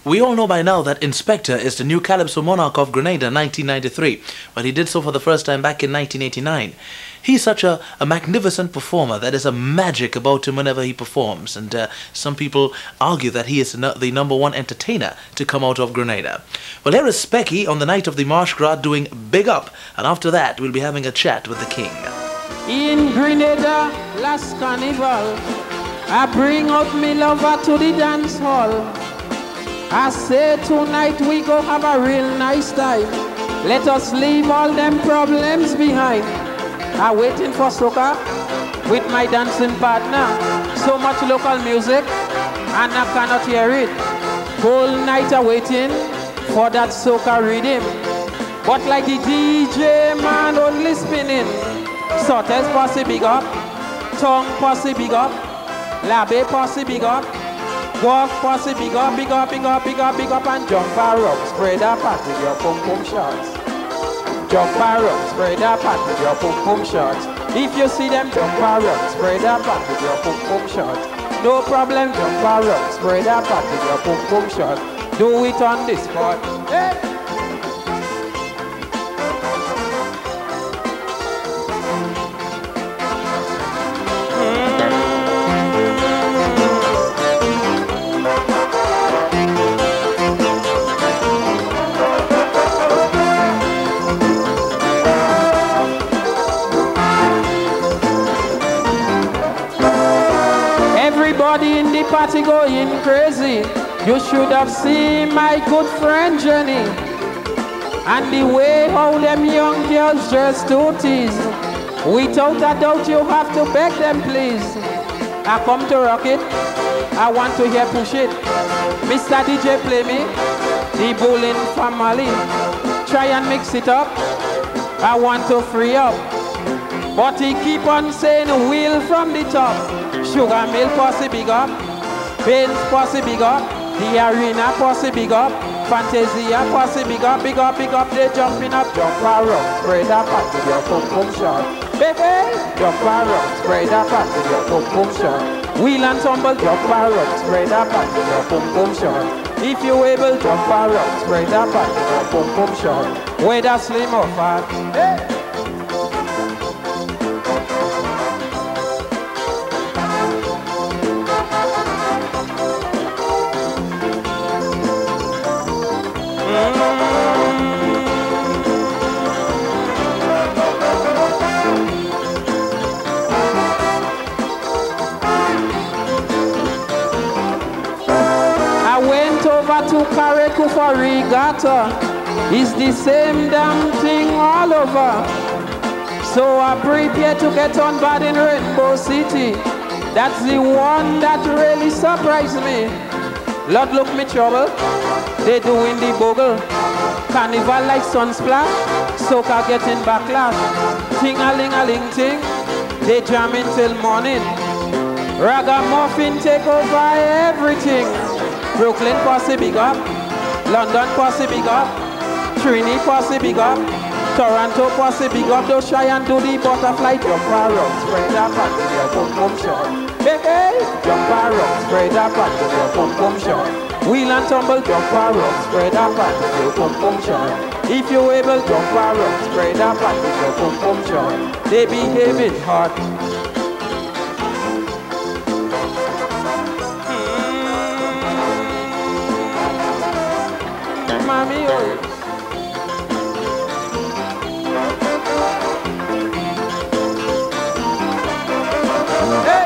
We all know by now that Inspector is the new Calypso monarch of Grenada 1993, but he did so for the first time back in 1989. He's such a magnificent performer. There is a magic about him whenever he performs, and some people argue that he is the #1 entertainer to come out of Grenada. Well, here is Specky on the night of the Marsh Gras doing Big Up, and after that we'll be having a chat with the king. In Grenada, last carnival, I bring up me lover to the dance hall. I say tonight we go have a real nice time. Let us leave all them problems behind. I'm waiting for soca with my dancing partner. So much local music and I cannot hear it. Whole night I'm waiting for that soca rhythm. But like the DJ man only spinning. Sotes posse big up, tongue posse big up, Labbe posse big up. Walk posse big up, big up, big up, big up, big up, and jump around, spread up with your pum pum shots. Jump around, spread up with your pum pum shots. If you see them jump around, spread up with your pum pum shots. No problem, jump around, spread up with your pum pum shots. Do it on the spot. Hey. Everybody in the party going crazy. You should have seen my good friend Jenny. And the way how them young girls just to tease. Without a doubt you have to beg them please. I come to rock it, I want to hear push it. Mr. DJ play me, the bowling family. Try and mix it up, I want to free up. But he keep on saying wheel from the top. Sugar Mill posse big up, Benz posse big up, the Arena posse big up, Fantasia posse big up, big up, big up. They jumping up, jump around, spread up with your pum pum shot. Baby, jump around, spread up with your pum pum shot. Wheel and tumble, jump around, spread up with your pum pum shot. If you able, jump around, spread up with your pum pum shot. Whether slim or fat, hey. To Kareku for regatta, it's the same damn thing all over. So I prepare to get on board in Rainbow City. That's the one that really surprised me. Lord look me trouble, they doing the bogle. Carnival like sunsplash, soca getting backlash. Ting-a-ling-a-ling ting, they jamming till morning. Ragamuffin take over everything. Brooklyn posse big up, London posse big up, Trini posse big up, Toronto posse big up. Don't try and do the butterfly jump around, spread up with your pum pum shot. Hey, jump around, spread up with your pum pum shot. Wheel and tumble, jump around, spread up with your pum pum shot. If you able, jump around, spread up with your pum pum shot. They behaving hot. Mommy, oh. Hey.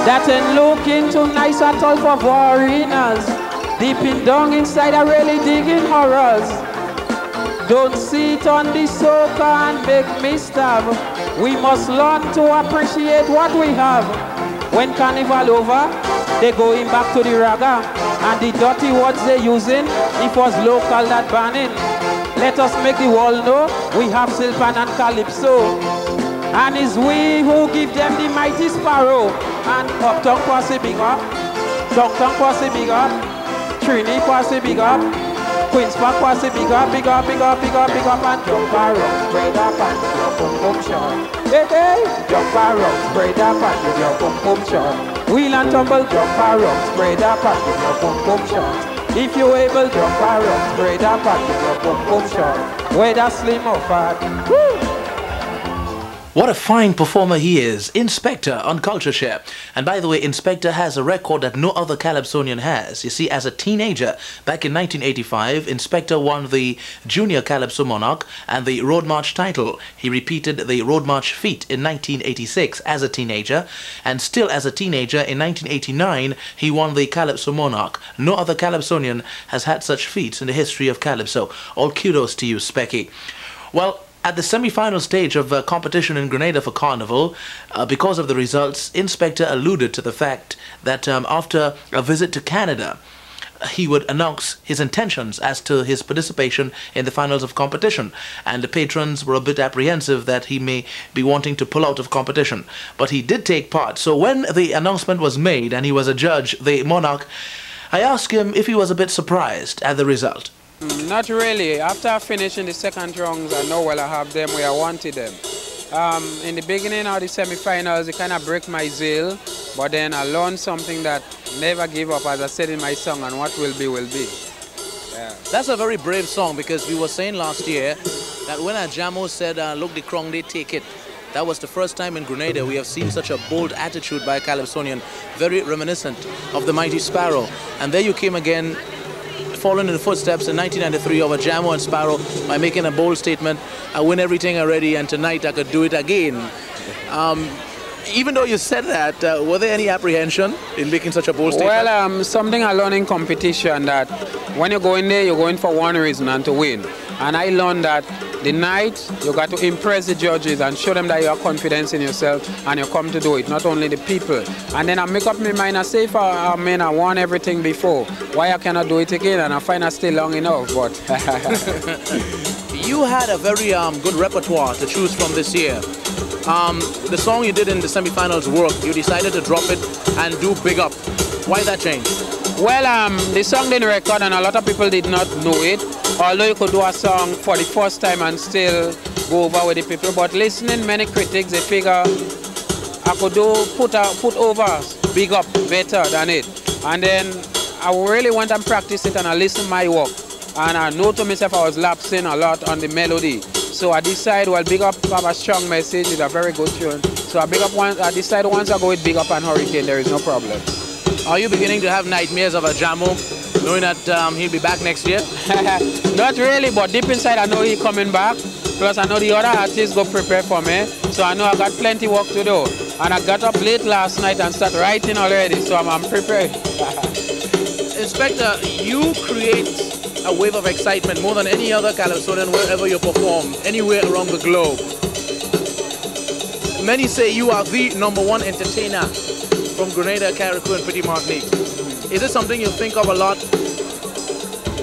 That ain't looking too nice at all for foreigners. Deeping down inside are really digging horrors. Don't sit on the soca and make me starve. We must learn to appreciate what we have. When carnival over, they going back to the raga. And the dirty words they using, it was local that banning. Let us make the world know we have Silpan and Calypso. And it's we who give them the mighty sparrow. And uptown posse big up, downtown posse big up, Trini posse big up, Queens Park was a big up, big up, big up, big up, big up, and jump around, spread up and give your boom boom shot. Hey, hey, jump around, spread up and give your boom boom shot. Wheel and tumble, jump around, spread up and give your boom boom shot. If you able, jump around, spread up and give your boom boom shot. Whether slim or fat, woo! What a fine performer he is, Inspector on CultureShare. And by the way, Inspector has a record that no other Calypsonian has. You see, as a teenager, back in 1985, Inspector won the Junior Calypso Monarch and the Road March title. He repeated the Road March feat in 1986 as a teenager, and still as a teenager in 1989, he won the Calypso Monarch. No other Calypsonian has had such feats in the history of Calypso. All kudos to you, Specky. Well, at the semi-final stage of competition in Grenada for Carnival, because of the results, Inspector alluded to the fact that after a visit to Canada, he would announce his intentions as to his participation in the finals of competition, and the patrons were a bit apprehensive that he may be wanting to pull out of competition. But he did take part. So when the announcement was made and he was a judge, the Monarch, I asked him if he was a bit surprised at the result. Not really. After finishing the second rounds, I know well I have them where I wanted them. In the beginning of the semi-finals, it kind of broke my zeal, but then I learned something that never give up, as I said in my song, and what will be, will be. Yeah. That's a very brave song, because we were saying last year that when Ajamo said, look, the crown, they take it. That was the first time in Grenada we have seen such a bold attitude by a Calypsonian, very reminiscent of the mighty Sparrow. And there you came again, following in the footsteps in 1993 of Ajamo and Sparrow by making a bold statement. I win everything already, and tonight I could do it again. Even though you said that, were there any apprehension in making such a bold statement? Well, something I learned in competition, that when you go in there, you're going for one reason, and to win. And I learned that the night you got to impress the judges and show them that you have confidence in yourself and you come to do it, not only the people. And then I make up my mind, I say, I won everything before, why I cannot do it again? And I find I stay long enough, but... You had a very good repertoire to choose from this year. The song you did in the semi-finals worked. You decided to drop it and do Big Up. Why that change? Well, the song didn't record and a lot of people did not know it. Although you could do a song for the first time and still go over with the people. But listening, many critics, they figure I could put over Big Up better than it. And then I really went and practiced it, and I listened my work. And I know to myself I was lapsing a lot on the melody. So I decided, well, Big Up have a strong message, it's a very good tune. So I decided once I go with Big Up and Hurricane, there is no problem. Are you beginning to have nightmares of Ajamo, knowing that he'll be back next year? Not really, but deep inside I know he's coming back. Plus I know the other artists go prepare for me. So I know I got plenty work to do. And I got up late last night and started writing already, so I'm prepared. Inspector, you create a wave of excitement more than any other Calypsonian wherever you perform, anywhere around the globe. Many say you are the #1 entertainer from Grenada, Carriacou, and Petit Martinique. Is it something you think of a lot?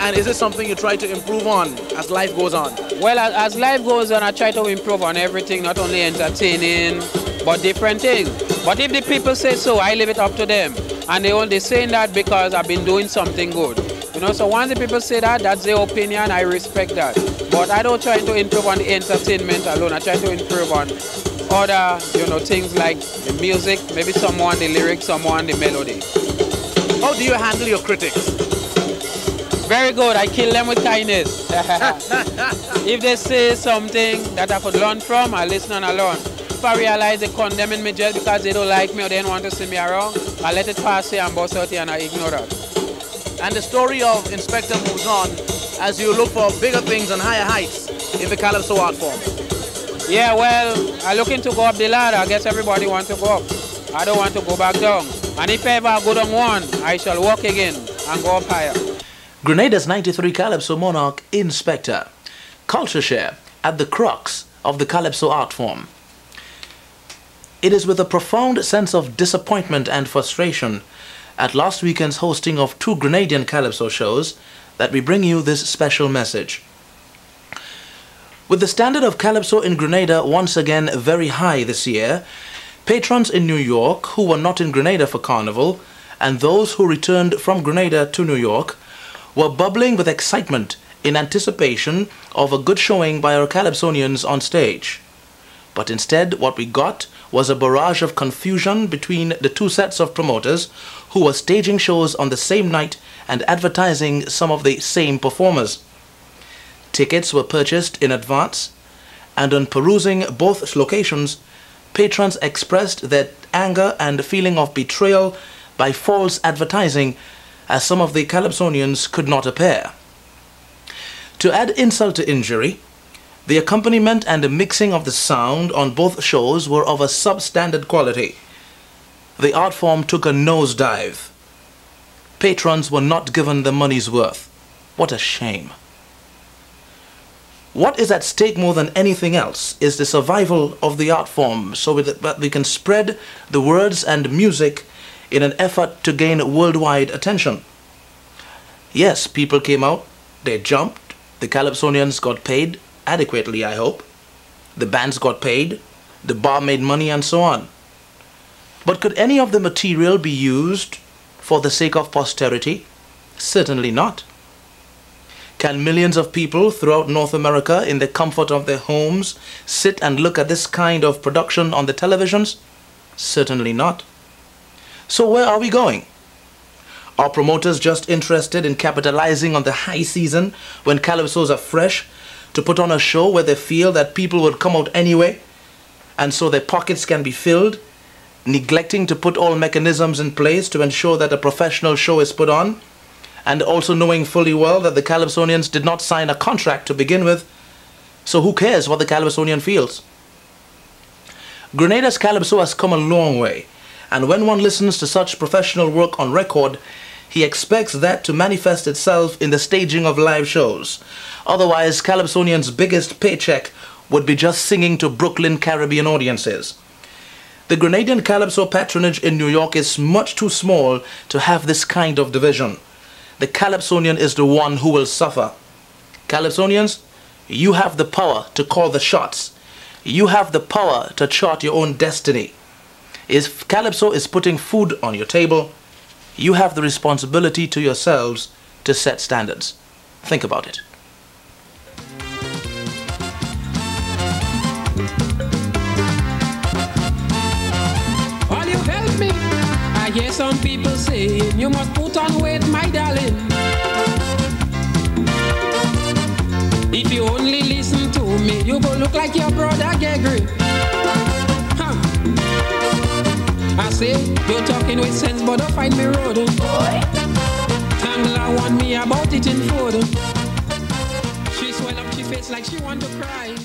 And is it something you try to improve on as life goes on? Well, as life goes on, I try to improve on everything, not only entertaining, but different things. But if the people say so, I leave it up to them. And they're saying that because I've been doing something good. You know, so once the people say that, that's their opinion, I respect that. But I don't try to improve on the entertainment alone. I try to improve on other, things like the music, maybe someone the lyrics, someone the melody. How do you handle your critics? Very good. I kill them with kindness. If they say something that I could learn from, I listen and I learn. If I realize they're condemning me just because they don't like me or they don't want to see me around, I let it pass here and bust out here and I ignore that. And the story of Inspector moves on as you look for bigger things and higher heights in the Calypso art form. Yeah, well, I'm looking to go up the ladder. I guess everybody wants to go up. I don't want to go back down. And if ever I go down one, I shall walk again and go up higher. Grenada's '93 Calypso Monarch, Inspector. CultureShare at the crux of the Calypso art form. It is with a profound sense of disappointment and frustration at last weekend's hosting of 2 Grenadian Calypso shows that we bring you this special message. With the standard of Calypso in Grenada once again very high this year, patrons in New York who were not in Grenada for Carnival and those who returned from Grenada to New York were bubbling with excitement in anticipation of a good showing by our Calypsonians on stage. But instead, what we got was a barrage of confusion between the two sets of promoters who were staging shows on the same night and advertising some of the same performers. Tickets were purchased in advance, and on perusing both locations, patrons expressed their anger and feeling of betrayal by false advertising, as some of the Calypsonians could not appear. To add insult to injury, the accompaniment and the mixing of the sound on both shows were of a substandard quality. The art form took a nosedive. Patrons were not given the money's worth. What a shame. What is at stake more than anything else is the survival of the art form, so that we can spread the words and music in an effort to gain worldwide attention. Yes, people came out, they jumped, the Calypsonians got paid, adequately I hope, the bands got paid, the bar made money, and so on. But could any of the material be used for the sake of posterity? Certainly not. Can millions of people throughout North America, in the comfort of their homes, sit and look at this kind of production on the televisions? Certainly not. So where are we going? Are promoters just interested in capitalizing on the high season when calypsos are fresh to put on a show where they feel that people would come out anyway, and so their pockets can be filled, neglecting to put all mechanisms in place to ensure that a professional show is put on, and also knowing fully well that the Calypsonians did not sign a contract to begin with, so who cares what the Calypsonian feels? Grenada's calypso has come a long way, and when one listens to such professional work on record, he expects that to manifest itself in the staging of live shows. Otherwise, Calypsonian's biggest paycheck would be just singing to Brooklyn Caribbean audiences. The Grenadian calypso patronage in New York is much too small to have this kind of division. The Calypsonian is the one who will suffer. Calypsonians, you have the power to call the shots. You have the power to chart your own destiny. If calypso is putting food on your table, you have the responsibility to yourselves to set standards. Think about it. Will you help me? I hear some people saying you must put on weight, my darling. If you only listen to me, you go look like your brother Gregory. Huh. I say, you're talking with sense, but don't find me road. Tangla want me about it in food. She swell up, she face like she want to cry.